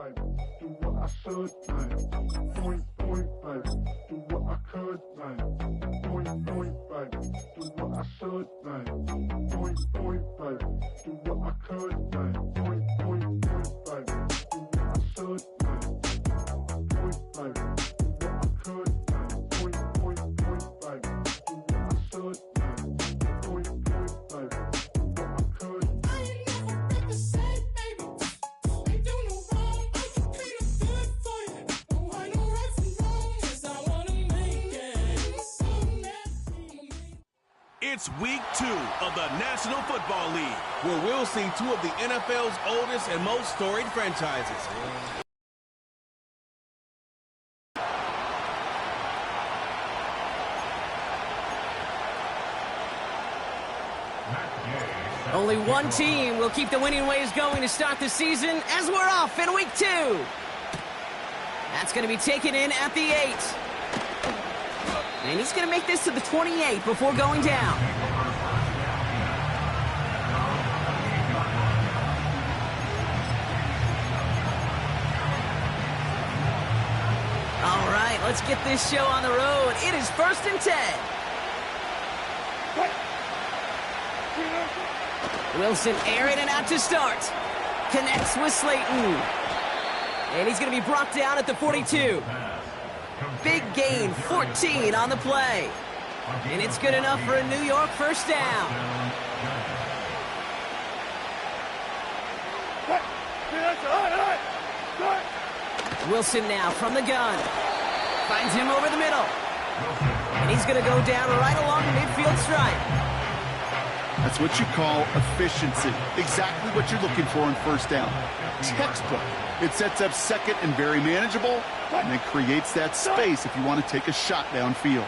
baby, do what I should, baby. Point, baby, do what I could, baby. Point, baby, do what I should, baby. Point, baby, do what I could, baby. Point, baby, do what I should, baby. Point, baby, do what I could, baby. Point, baby, do what I should, baby. Point, baby, do what I could. It's week 2 of the National Football League, where we'll see 2 of the NFL's oldest and most storied franchises. Only one team will keep the winning ways going to start the season as we're off in week 2. That's going to be taken in at the 8. And he's going to make this to the 28 before going down. All right, let's get this show on the road. It is 1st and 10. Wilson airing it out to start. Connects with Slayton. And he's going to be brought down at the 42. Big gain, 14 on the play. And it's good enough for a New York first down. Wilson now from the gun. Finds him over the middle. And he's going to go down right along the midfield stripe. That's what you call efficiency. Exactly what you're looking for in first down. Textbook. It sets up second and very manageable, and then creates that space if you want to take a shot downfield.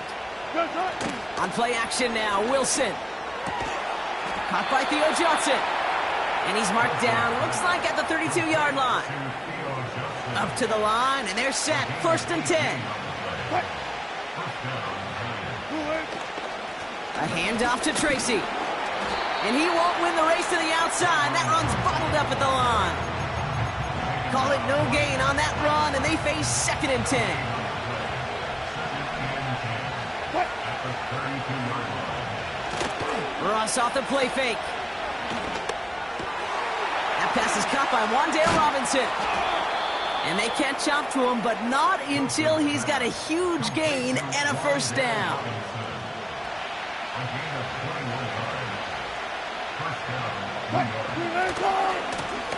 On play action now, Wilson. Caught by Theo Johnson. And he's marked down, looks like at the 32-yard line. Up to the line, and they're set. 1st and 10. A handoff to Tracy. And he won't win the race to the outside. That run's bottled up at the line. Call it no gain on that run, and they face 2nd and 10. Ross off the play fake. That pass is caught by Wan'Dale Robinson. And they catch up to him, but not until he's got a huge gain and a first down.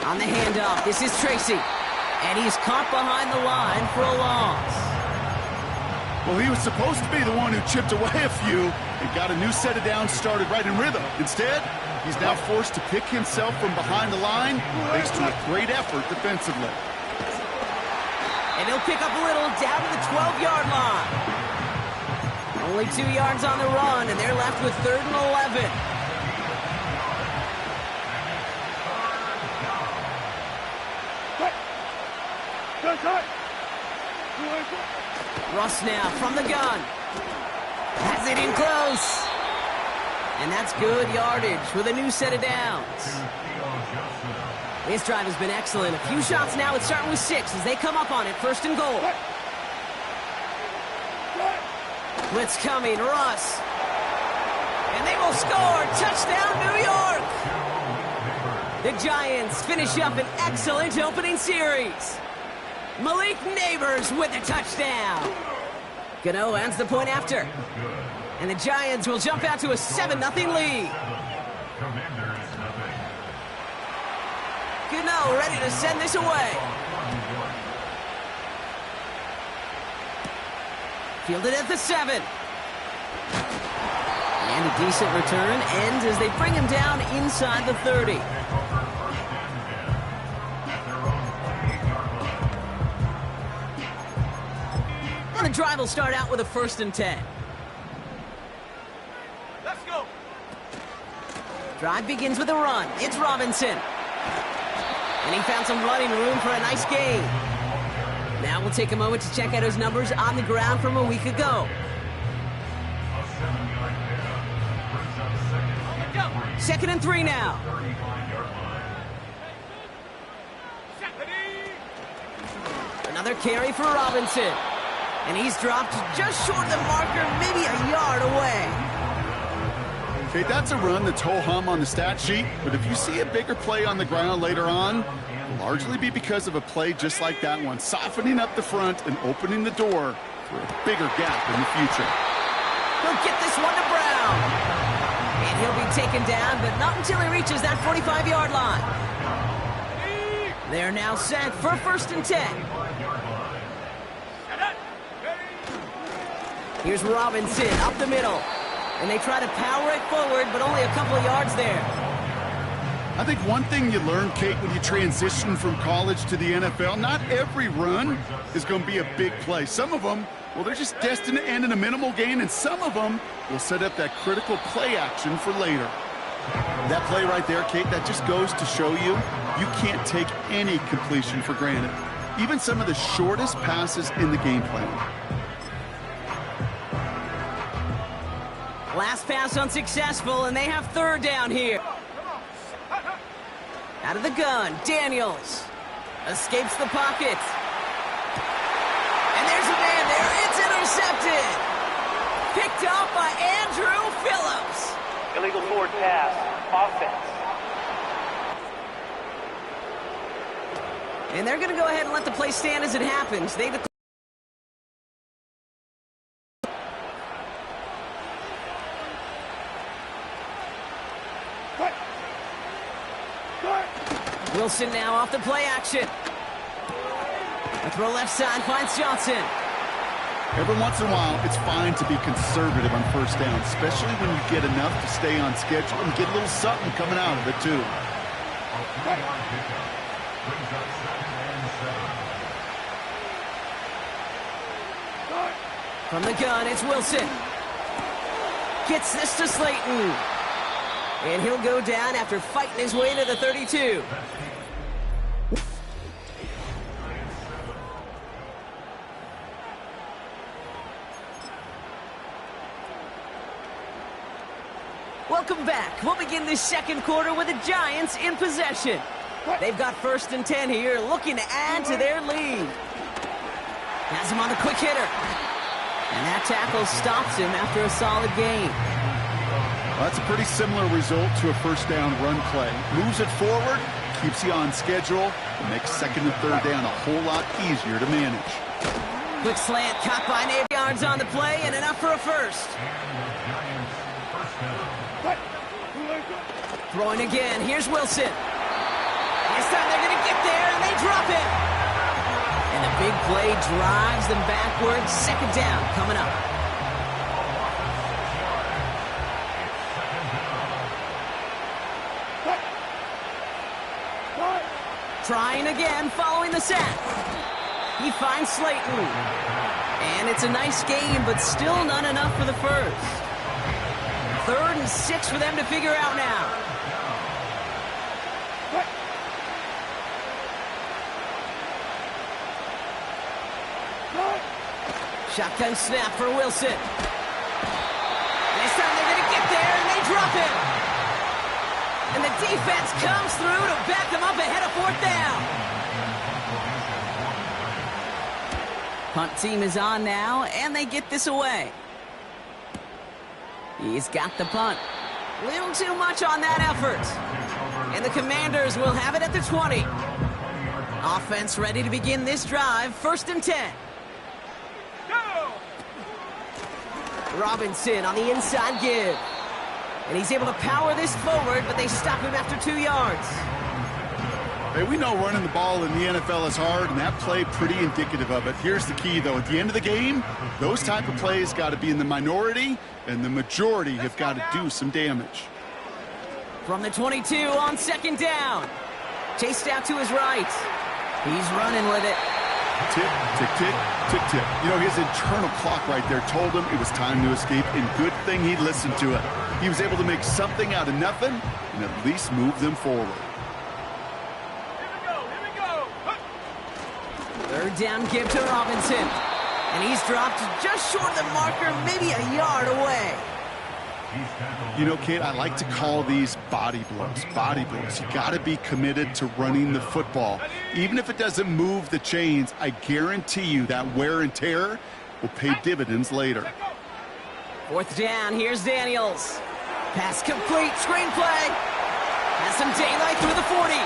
On the handoff, this is Tracy. And he's caught behind the line for a loss. Well, he was supposed to be the one who chipped away a few and got a new set of downs started right in rhythm. Instead, he's now forced to pick himself from behind the line thanks to a great effort defensively. And he'll pick up a little down to the 12-yard line. Only 2 yards on the run, and they're left with 3rd and 11. Russ now from the gun. Has it in close. And that's good yardage with a new set of downs. This drive has been excellent. A few shots now. It's starting with 6 as they come up on it. 1st and goal. Blitz coming. Russ. And they will score. Touchdown, New York. The Giants finish up an excellent opening series. Malik Neighbors with a touchdown. Gano ends the point after. And the Giants will jump out to a 7-0 lead. Gano ready to send this away. Fielded at the 7. And a decent return ends as they bring him down inside the 30. The drive will start out with a 1st and 10. Let's go. Drive begins with a run. It's Robinson. And he found some running room for a nice gain. Now we'll take a moment to check out his numbers on the ground from a week ago. 2nd and 3 now. Another carry for Robinson. And he's dropped just short of the marker, maybe a yard away. Okay, that's a run that's ho-hum on the stat sheet, but if you see a bigger play on the ground later on, it'll largely be because of a play just like that one, softening up the front and opening the door for a bigger gap in the future. He'll get this one to Brown. And he'll be taken down, but not until he reaches that 45-yard line. They're now set for 1st and 10. Here's Robinson up the middle. And they try to power it forward, but only a couple of yards there. I think one thing you learn, Kate, when you transition from college to the NFL, not every run is going to be a big play. Some of them, well, they're just destined to end in a minimal gain, and some of them will set up that critical play action for later. That play right there, Kate, that just goes to show you can't take any completion for granted. Even some of the shortest passes in the game plan. Last pass unsuccessful, and they have 3rd down here. Out of the gun, Daniels escapes the pocket. And there's a man there. It's intercepted. Picked up by Andrew Phillips. Illegal forward pass. Offense. And they're going to go ahead and let the play stand as it happens. They Wilson now off the play action. A throw left side finds Johnson. Every once in a while, it's fine to be conservative on 1st down, especially when you get enough to stay on schedule and get a little something coming out of it, too. From the gun, it's Wilson. Gets this to Slayton. And he'll go down after fighting his way to the 32. Welcome back. We'll begin this 2nd quarter with the Giants in possession. They've got 1st and 10 here, looking to add to their lead. Has him on the quick hitter. And that tackle stops him after a solid gain. Well, that's a pretty similar result to a 1st down run play. Moves it forward, keeps you on schedule, and makes 2nd and 3rd down a whole lot easier to manage. Quick slant caught by 8 yards on the play and enough for a 1st. Throwing again. Here's Wilson. This time they're going to get there, and they drop it. And the big play drives them backwards. 2nd down coming up. Trying again following the sack. He finds Slayton. And it's a nice game, but still not enough for the 1st. 3rd and 6 for them to figure out now. Shotgun snap for Wilson. This time they're going to get there, and they drop it. And the defense comes through to back them up ahead of 4th down. Punt team is on now, and they get this away. He's got the punt. Little too much on that effort. And the Commanders will have it at the 20. Offense ready to begin this drive. 1st and 10. Robinson on the inside give. And he's able to power this forward, but they stop him after 2 yards. Hey, we know running the ball in the NFL is hard, and that play pretty indicative of it. Here's the key, though. At the end of the game, those type of plays got to be in the minority, and the majority have got to do some damage. From the 22 on 2nd down. Chased out to his right. He's running with it. Tick, tick, tick, tick, tick. You know, his internal clock right there told him it was time to escape, and good thing he listened to it. He was able to make something out of nothing and at least move them forward. Here we go. 3rd down give to Robinson. And he's dropped just short of the marker, maybe a yard away. You know, Kate, I like to call these body blows. Body blows. You got to be committed to running the football. Even if it doesn't move the chains, I guarantee you that wear and tear will pay dividends later. 4th down, here's Daniels. Pass complete, screenplay. Has some daylight through the 40.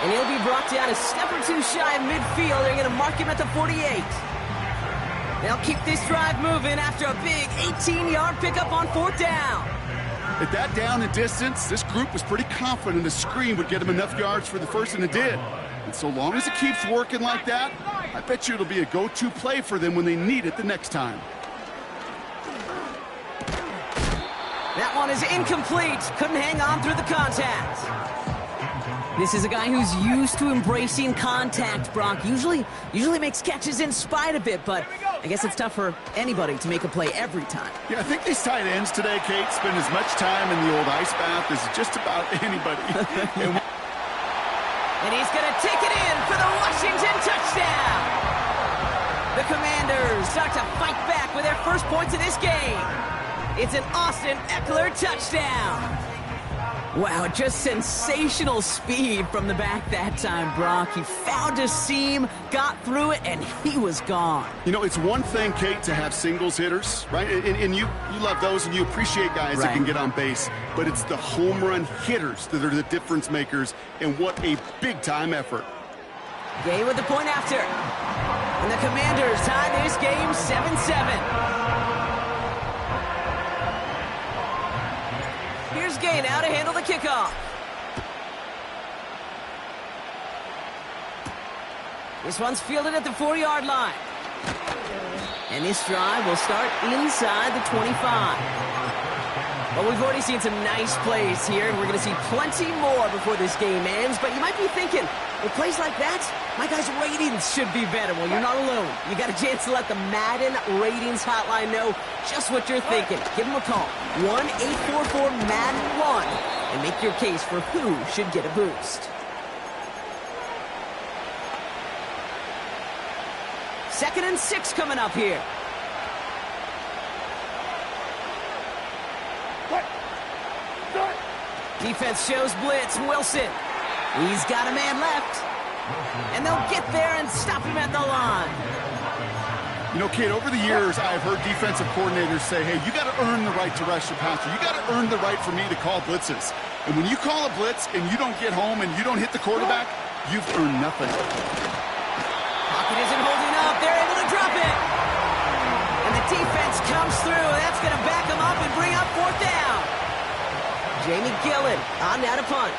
And he'll be brought down a step or two shy of midfield. They're going to mark him at the 48. They'll keep this drive moving after a big 18-yard pickup on 4th down. At that down and distance, this group was pretty confident the screen would get him enough yards for the first, and it did. And so long as it keeps working like that, I bet you it'll be a go-to play for them when they need it the next time. That one is incomplete. Couldn't hang on through the contact. This is a guy who's used to embracing contact, Brock. Usually makes catches in spite of it, but I guess it's tough for anybody to make a play every time. Yeah, I think these tight ends today, Kate, spend as much time in the old ice bath as just about anybody. And he's going to take it in for the Washington touchdown. The Commanders start to fight back with their first points of this game. It's an Austin Ekeler touchdown. Wow, just sensational speed from the back that time, Brock. He found a seam, got through it, and he was gone. You know, it's one thing, Kate, to have singles hitters, right? And you love those, and you appreciate guys that can get on base. But it's the home run hitters that are the difference makers, and what a big-time effort. Gay with the point after. And the Commanders tie this game 7-7. Here's Gay now to handle the kickoff. This one's fielded at the 4-yard line. And this drive will start inside the 25. Well, we've already seen some nice plays here, and we're going to see plenty more before this game ends. But you might be thinking, with plays like that, my guys' ratings should be better. Well, you're not alone. You got a chance to let the Madden Ratings Hotline know just what you're thinking. Give them a call, 1-844-MADDEN1, and make your case for who should get a boost. Second and 6 coming up here. Defense shows blitz. Wilson. He's got a man left. And they'll get there and stop him at the line. You know, Kate, over the years, I've heard defensive coordinators say, hey, you got to earn the right to rush your passer. You got to earn the right for me to call blitzes. And when you call a blitz and you don't get home and you don't hit the quarterback, you've earned nothing. Pocket isn't holding up. They're able to drop it. And the defense comes through. That's going to back them up and bring up 4th down. Jamie Gillen on now to punt.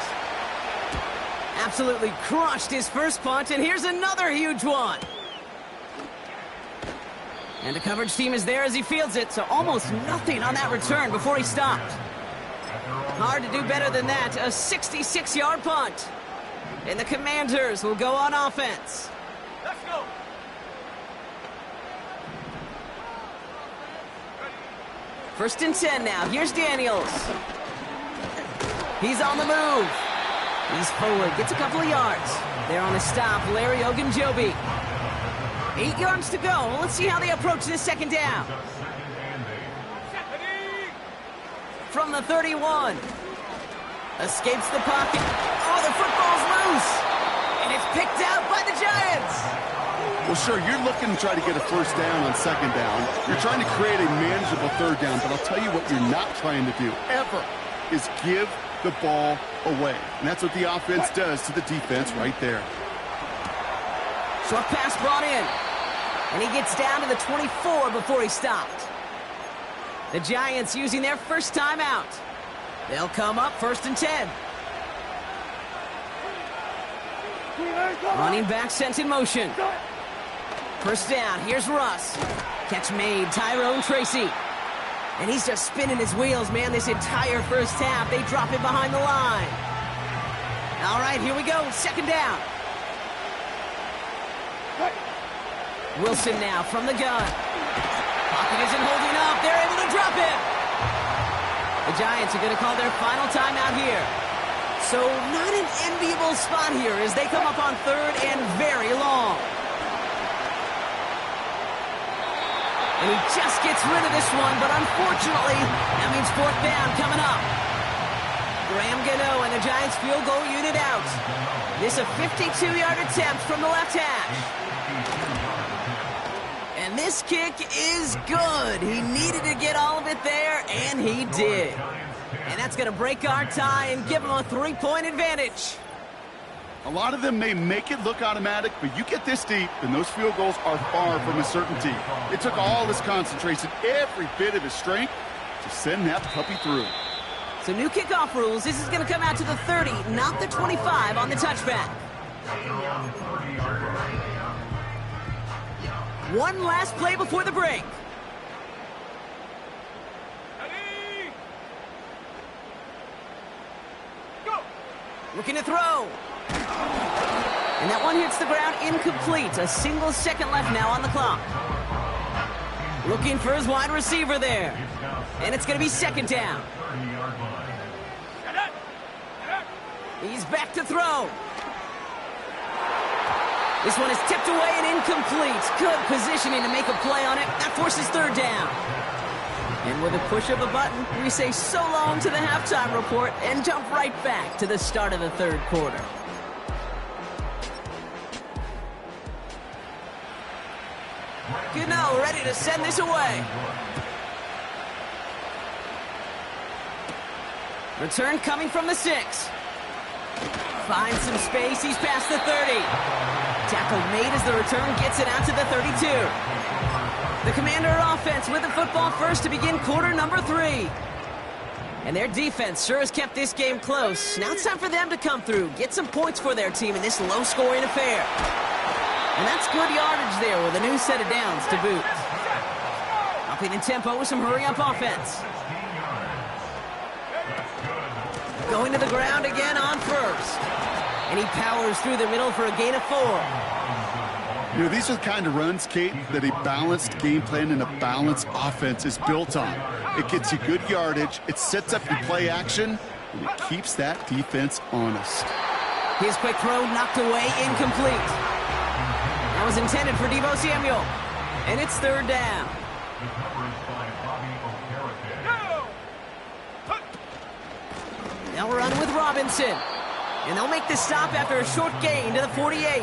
Absolutely crushed his first punt, and here's another huge one. And the coverage team is there as he fields it, so almost nothing on that return before he stopped. Hard to do better than that, a 66-yard punt. And the Commanders will go on offense. Let's go. First and 10 now. Here's Daniels. He's on the move. He's forward, gets a couple of yards. There on the stop, Larry Ogunjobi. 8 yards to go. Well, let's see how they approach this second down. From the 31. Escapes the pocket. Oh, the football's loose. And it's picked out by the Giants. Well, sure, you're looking to try to get a first down on second down. You're trying to create a manageable third down, but I'll tell you what you're not trying to do, ever, is give the ball away. And that's what the offense does to the defense right there. Short pass brought in. And he gets down to the 24 before he stopped. The Giants using their first timeout. They'll come up 1st and 10. Running back sent in motion. First down, here's Russ. Catch made, Tyrone Tracy. And he's just spinning his wheels, man, this entire first half. They drop it behind the line. All right, here we go, second down. Wilson now from the gun. Pocket isn't holding up. They're able to drop it. The Giants are going to call their final timeout here. So not an enviable spot here as they come up on 3rd and very long. And he just gets rid of this one, but unfortunately, that means fourth down coming up. Graham Gano and the Giants field goal unit out. This a 52-yard attempt from the left hash. And this kick is good. He needed to get all of it there, and he did. And that's going to break our tie and give him a 3-point advantage. A lot of them may make it look automatic, but you get this deep, and those field goals are far from a certainty. It took all his concentration, every bit of his strength, to send that puppy through. So new kickoff rules. This is going to come out to the 30, not the 25 on the touchback. One last play before the break. Ready? Go! Looking to throw. And that one hits the ground incomplete. A single second left now on the clock. Looking for his wide receiver there. And it's going to be second down. He's back to throw. This one is tipped away and incomplete. Good positioning to make a play on it. That forces third down. And with a push of a button, we say so long to the halftime report and jump right back to the start of the third quarter. Gano ready to send this away. Return coming from the 6. Finds some space. He's past the 30. Tackle made as the return gets it out to the 32. The Commander offense with the football first to begin quarter number 3. And their defense sure has kept this game close. Now it's time for them to come through, get some points for their team in this low-scoring affair. And that's good yardage there with a new set of downs to boot. Upping in tempo with some hurry-up offense. Going to the ground again on first. And he powers through the middle for a gain of 4. You know, these are the kind of runs, Kate, that a balanced game plan and a balanced offense is built on. It gets you good yardage, it sets up your play action, and it keeps that defense honest. His quick throw knocked away, incomplete. That was intended for Deebo Samuel. And it's third down. They'll run with Robinson. And they'll make the stop after a short gain to the 48.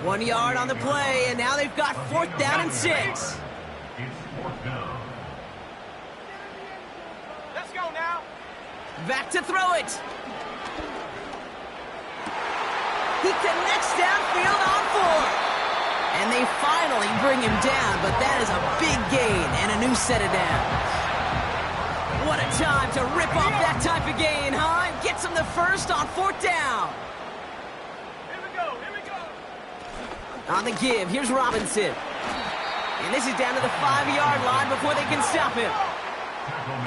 1 yard on the play, and now they've got fourth down and 6. Let's go now. Back to throw it. He connects downfield on 4. And they finally bring him down, but that is a big gain and a new set of downs. What a time to rip off that type of gain, huh? And gets him the first on fourth down. Here we go. Here we go. On the give, here's Robinson. And this is down to the 5-yard line before they can stop him.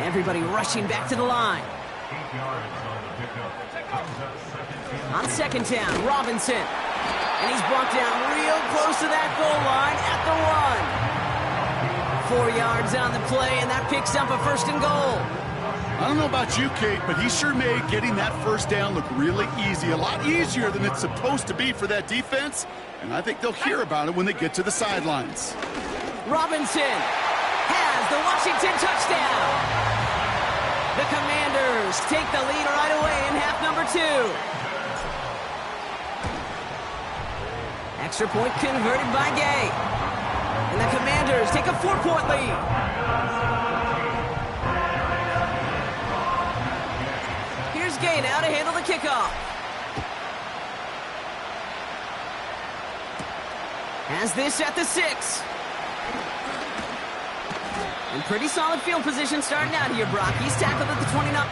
Everybody rushing back to the line. On second down, Robinson. And he's brought down real close to that goal line at the 1. 4 yards on the play, and that picks up a first and goal. I don't know about you, Kate, but he sure made getting that first down look really easy. A lot easier than it's supposed to be for that defense. And I think they'll hear about it when they get to the sidelines. Robinson has the Washington touchdown. The Commanders take the lead right away in half number 2. Extra point converted by Gay. And the Commanders take a 4-point lead. Here's Gay now to handle the kickoff. Has this at the 6. And pretty solid field position starting out here, Brock. He's tackled at the 29.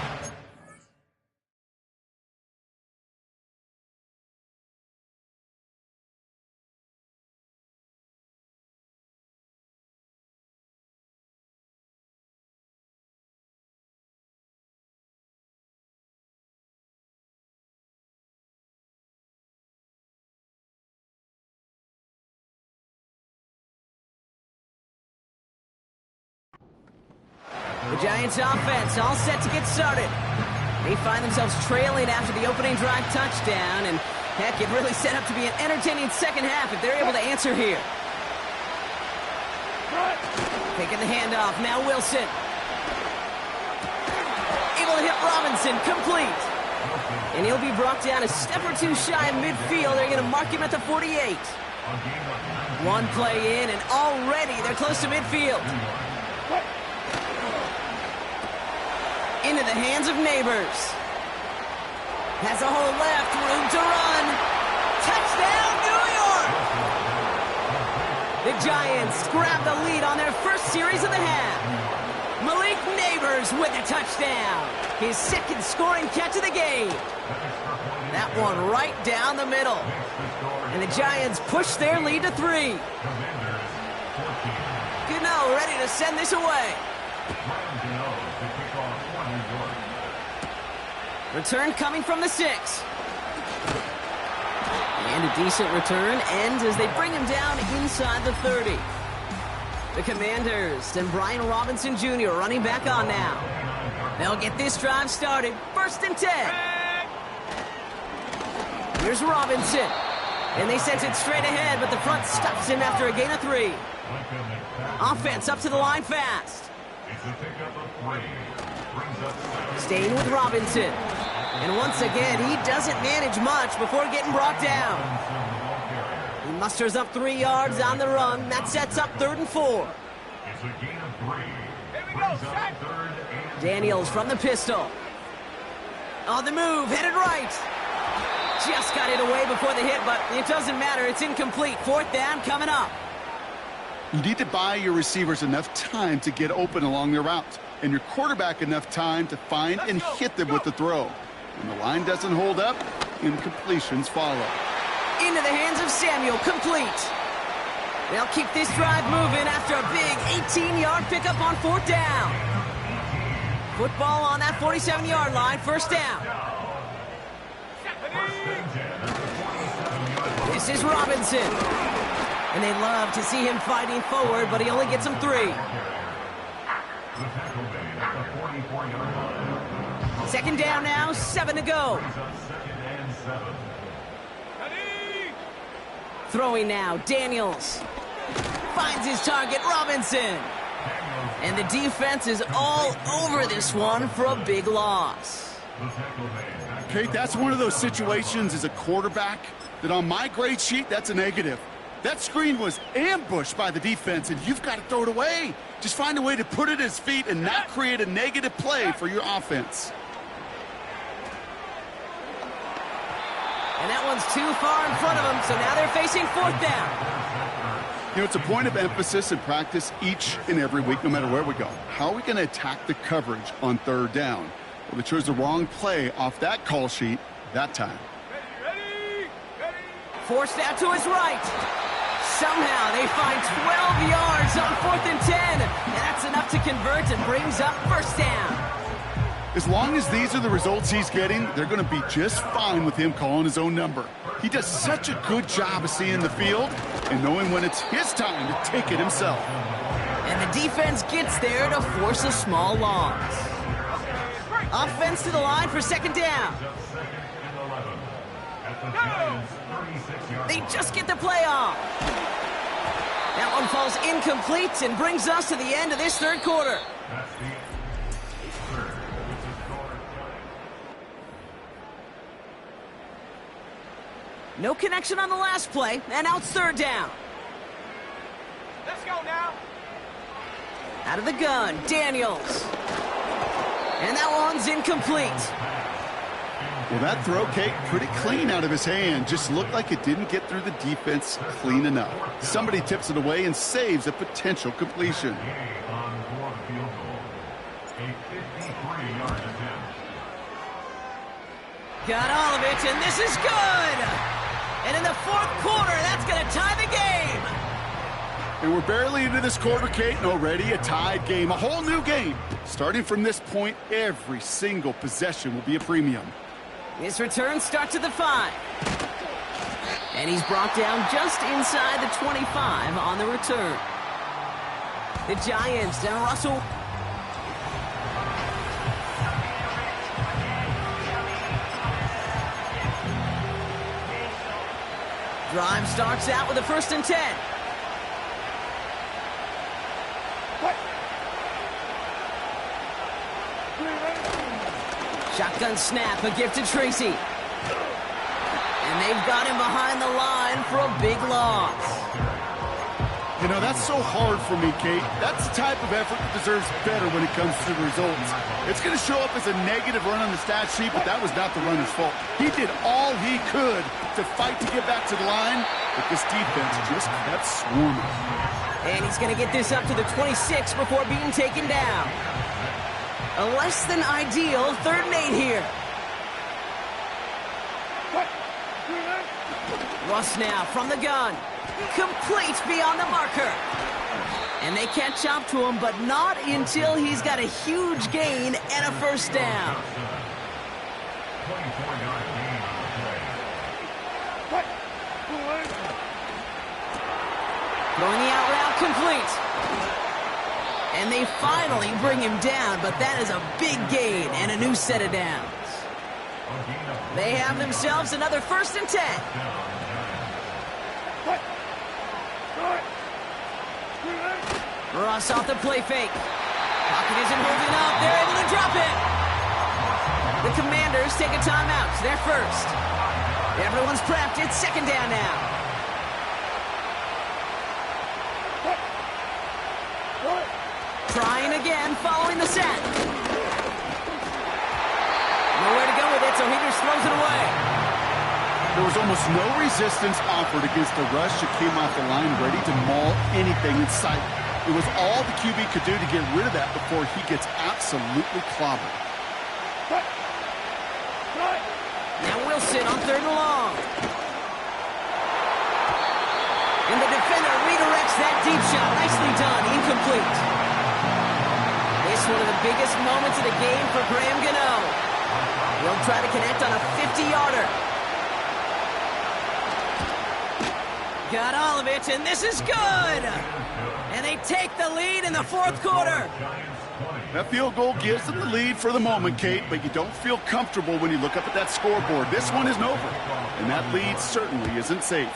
The Giants offense all set to get started. They find themselves trailing after the opening drive touchdown, and heck, it really set up to be an entertaining second half if they're able to answer here. Taking the handoff, now Wilson. Able to hit Robinson, complete. And he'll be brought down a step or two shy of midfield. They're going to mark him at the 48. One play in, and already they're close to midfield. Into the hands of Neighbors. Has a hole left, room to run. Touchdown, New York! The Giants grab the lead on their first series of the half. Malik Neighbors with a touchdown. His second scoring catch of the game. That one right down the middle. And the Giants push their lead to 3. Gano ready to send this away. Return coming from the 6. And a decent return ends as they bring him down inside the 30. The Commanders and Brian Robinson Jr. running back on now. They'll get this drive started. 1st and 10. Here's Robinson. And they sent it straight ahead, but the front stops him after a gain of 3. Offense up to the line fast. Staying with Robinson. And once again, he doesn't manage much before getting brought down. He musters up 3 yards on the run. That sets up 3rd and 4. Daniels from the pistol. On the move, headed right. Just got it away before the hit, but it doesn't matter. It's incomplete. 4th down coming up. You need to buy your receivers enough time to get open along their route, and your quarterback enough time to find and hit them with the throw. When the line doesn't hold up, incompletions follow. Into the hands of Samuel, complete. They'll keep this drive moving after a big 18-yard pickup on 4th down. Football on that 47-yard line, 1st down. This is Robinson. And they love to see him fighting forward, but he only gets him 3. 2nd down now, 7 to go. Throwing now, Daniels. Finds his target, Robinson. And the defense is all over this one for a big loss. Kate, that's one of those situations as a quarterback that on my grade sheet, that's a negative. That screen was ambushed by the defense, and you've got to throw it away. Just find a way to put it at his feet and not create a negative play for your offense. And that one's too far in front of them, so now they're facing 4th down. You know, it's a point of emphasis in practice each and every week, no matter where we go. How are we going to attack the coverage on 3rd down? Well, they chose the wrong play off that call sheet that time. Forced out to his right. Somehow they find 12 yards on 4th and 10. And that's enough to convert and brings up 1st down. As long as these are the results he's getting, they're going to be just fine with him calling his own number. He does such a good job of seeing the field and knowing when it's his time to take it himself. And the defense gets there to force a small loss. Offense to the line for 2nd down. They just get the play off. That one falls incomplete and brings us to the end of this 3rd quarter. No connection on the last play, and now it's 3rd down. Let's go now. Out of the gun, Daniels. And that one's incomplete. Well, that throw, Kate, pretty clean out of his hand. Just looked like it didn't get through the defense clean enough. Somebody tips it away and saves a potential completion. Got all of it, and this is good. And in the 4th quarter, that's going to tie the game. And we're barely into this quarter, Kate, and already a tied game, a whole new game. Starting from this point, every single possession will be a premium. This return starts at the 5. And he's brought down just inside the 25 on the return. The Giants and Russell. Drive starts out with a 1st and 10. Shotgun snap, a gift to Tracy. And they've got him behind the line for a big loss. You know, that's so hard for me, Kate. That's the type of effort that deserves better when it comes to the results. It's going to show up as a negative run on the stat sheet, but that was not the runner's fault. He did all he could to fight to get back to the line, but this defense just kept swarming. And he's going to get this up to the 26 before being taken down. A less than ideal 3rd and 8 here. Russ now from the gun. Complete beyond the marker. And they catch up to him, but not until he's got a huge gain and a 1st down. Throwing the out route complete. And they finally bring him down, but that is a big gain and a new set of downs. They have themselves another 1st and 10. Ross off the play fake. Pocket isn't holding up. They're able to drop it. The Commanders take a timeout. They're first. Everyone's prepped. It's 2nd down now. Trying again following the set. Nowhere to go with it, so he just throws it away. There was almost no resistance offered against the rush that came off the line ready to maul anything in sight. It was all the QB could do to get rid of that before he gets absolutely clobbered. Now Wilson on 3rd and long. And the defender redirects that deep shot. Nicely done. Incomplete. This one of the biggest moments of the game for Graham Gano. He'll try to connect on a 50-yarder. Got all of it, and this is good! And they take the lead in the 4th quarter. That field goal gives them the lead for the moment, Kate, but you don't feel comfortable when you look up at that scoreboard. This one isn't over, and that lead certainly isn't safe.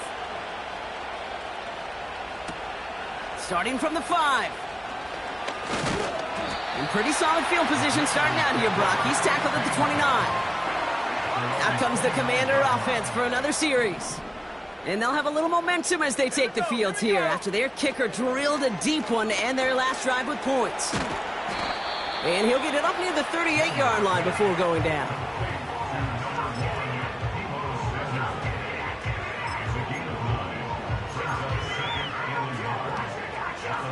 Starting from the 5. In pretty solid field position starting out here, Brock. He's tackled at the 29. Out comes the Commander offense for another series. And they'll have a little momentum as they take the field here after their kicker drilled a deep one to end their last drive with points. And he'll get it up near the 38-yard line before going down.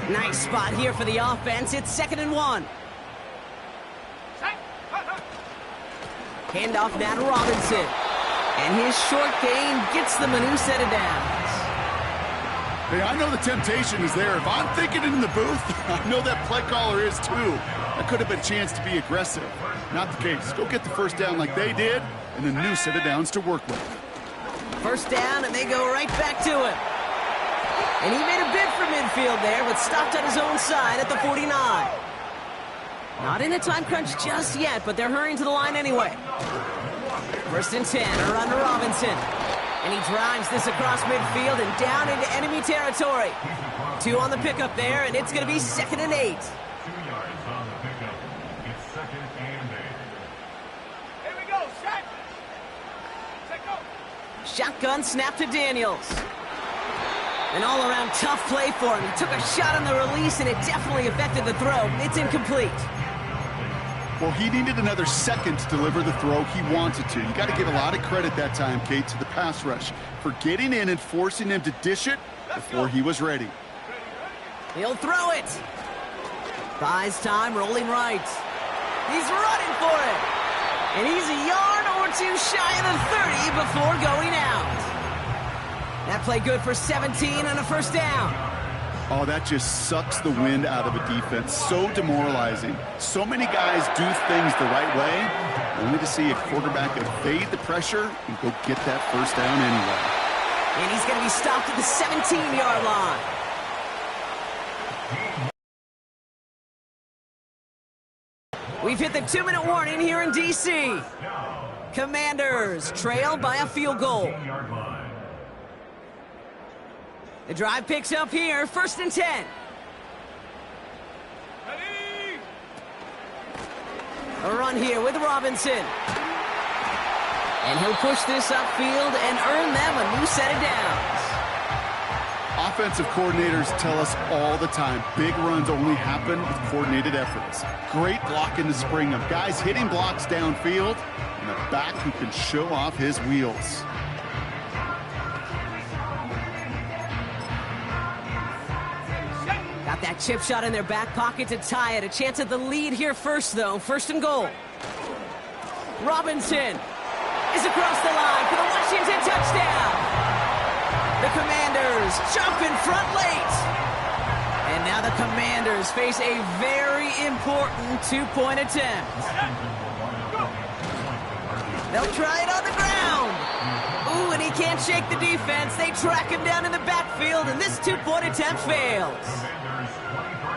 Nice spot here for the offense. It's 2nd and 1. Handoff now to Robinson. And his short gain gets them a new set of downs. Hey, I know the temptation is there. If I'm thinking it in the booth, I know that play caller is too. That could have been a chance to be aggressive. Not the case. Go get the 1st down like they did, and a new set of downs to work with. 1st down, and they go right back to it. And he made a bid for midfield there, but stopped at his own side at the 49. Not in a time crunch just yet, but they're hurrying to the line anyway. 1st and 10, a run to Robinson. And he drives this across midfield and down into enemy territory. 2 on the pickup there, and it's going to be 2nd and 8. 2 yards on the pickup. It's 2nd and 8. Here we go, set. Set, go. Shotgun snap to Daniels. An all-around tough play for him. He took a shot on the release, and it definitely affected the throw. It's incomplete. Well, he needed another second to deliver the throw he wanted to. You got to give a lot of credit that time, Kate, to the pass rush for getting in and forcing him to dish it before he was ready. He'll throw it. Buys time, rolling right. He's running for it. And he's a yard or two shy of the 30 before going out. That play good for 17 and a 1st down. Oh, that just sucks the wind out of a defense. So demoralizing. So many guys do things the right way, only to see a quarterback evade the pressure and go get that 1st down anyway. And he's going to be stopped at the 17-yard line. We've hit the 2-minute warning here in D.C. Commanders trail by a field goal. The drive picks up here, 1st and 10. A run here with Robinson. And he'll push this upfield and earn them a new set of downs. Offensive coordinators tell us all the time, big runs only happen with coordinated efforts. Great blocking to spring them. Guys hitting blocks downfield, and a back who can show off his wheels. Got that chip shot in their back pocket to tie it. A chance at the lead here first, though. First and goal. Robinson is across the line for the Washington touchdown. The Commanders jump in front late. And now the Commanders face a very important two-point attempt. They'll try it on the ground. Ooh, and he can't shake the defense. They track him down in the backfield, and this two-point attempt fails.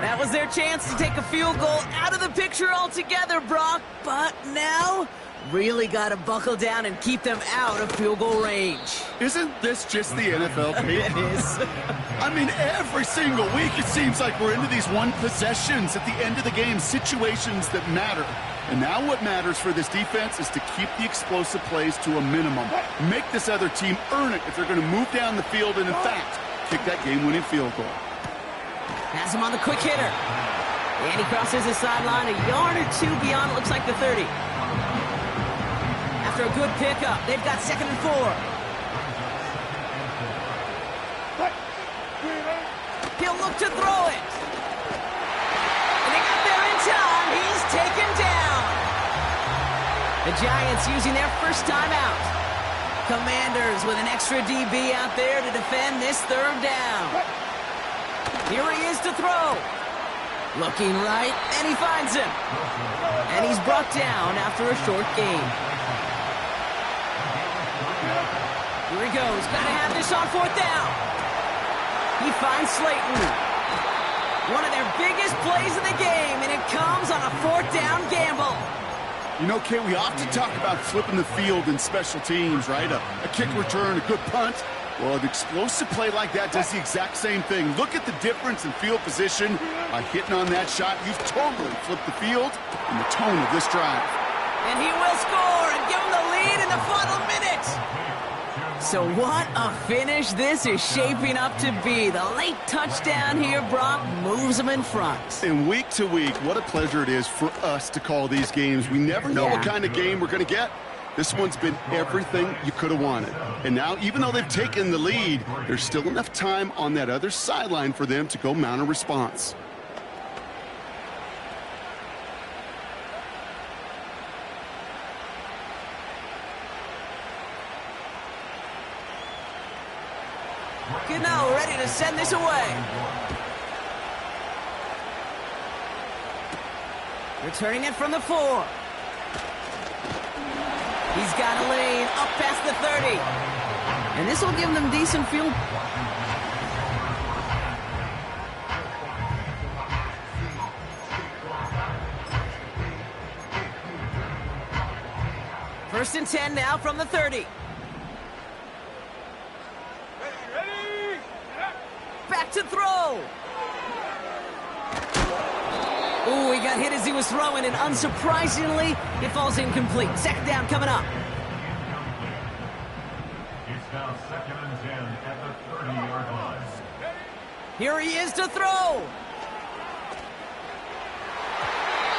That was their chance to take a field goal out of the picture altogether, Brock. But now, really got to buckle down and keep them out of field goal range. Isn't this just the NFL, Pete? It is. I mean, every single week it seems like we're into these one possessions at the end of the game, situations that matter. And now what matters for this defense is to keep the explosive plays to a minimum. Make this other team earn it if they're going to move down the field and, in fact, kick that game-winning field goal. Has him on the quick hitter. And he crosses the sideline a yard or two beyond, it looks like the 30. After a good pickup, they've got 2nd and 4. He'll look to throw it. And they got there in time. He's taken down. The Giants using their first timeout. Commanders with an extra DB out there to defend this 3rd down. Here he is to throw. Looking right, and he finds him. And he's brought down after a short gain. Here he goes. Got to have this on 4th down. He finds Slayton. One of their biggest plays of the game, and it comes on a 4th down gamble. You know, Kay, we often talk about flipping the field in special teams, right? A kick return, a good punt. Well, an explosive play like that does the exact same thing. Look at the difference in field position. By hitting on that shot, you've totally flipped the field and the tone of this drive. And he will score and give him the lead in the final minute. So what a finish this is shaping up to be. The late touchdown here, Brock, moves them in front. And week to week, what a pleasure it is for us to call these games. We never know what kind of game we're going to get. This one's been everything you could have wanted. And now, even though they've taken the lead, there's still enough time on that other sideline for them to go mount a response. Gano ready to send this away. Returning it from the 4. He's got a lane up past the 30. And this will give them decent field. First and 10 now from the 30. Back to throw. Ooh, he got hit as he was throwing, and unsurprisingly, it falls incomplete. 2nd down coming up. It's now 2nd and 10 at the 30-yard line. Here he is to throw.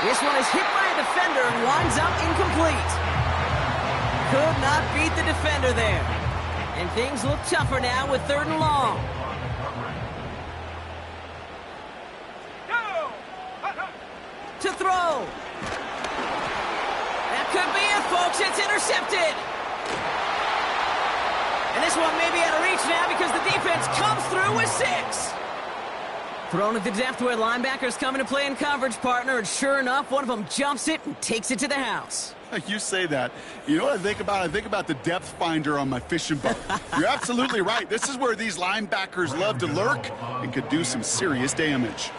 This one is hit by a defender and winds up incomplete. Could not beat the defender there. And things look tougher now with 3rd and long. To throw. That could be it, folks. It's intercepted. And this one may be out of reach now because the defense comes through with 6. Thrown at the depth where linebackers come into play in coverage, partner, and sure enough, one of them jumps it and takes it to the house. You say that. You know what I think about? I think about the depth finder on my fishing boat. You're absolutely right. This is where these linebackers love to lurk and could do some serious damage.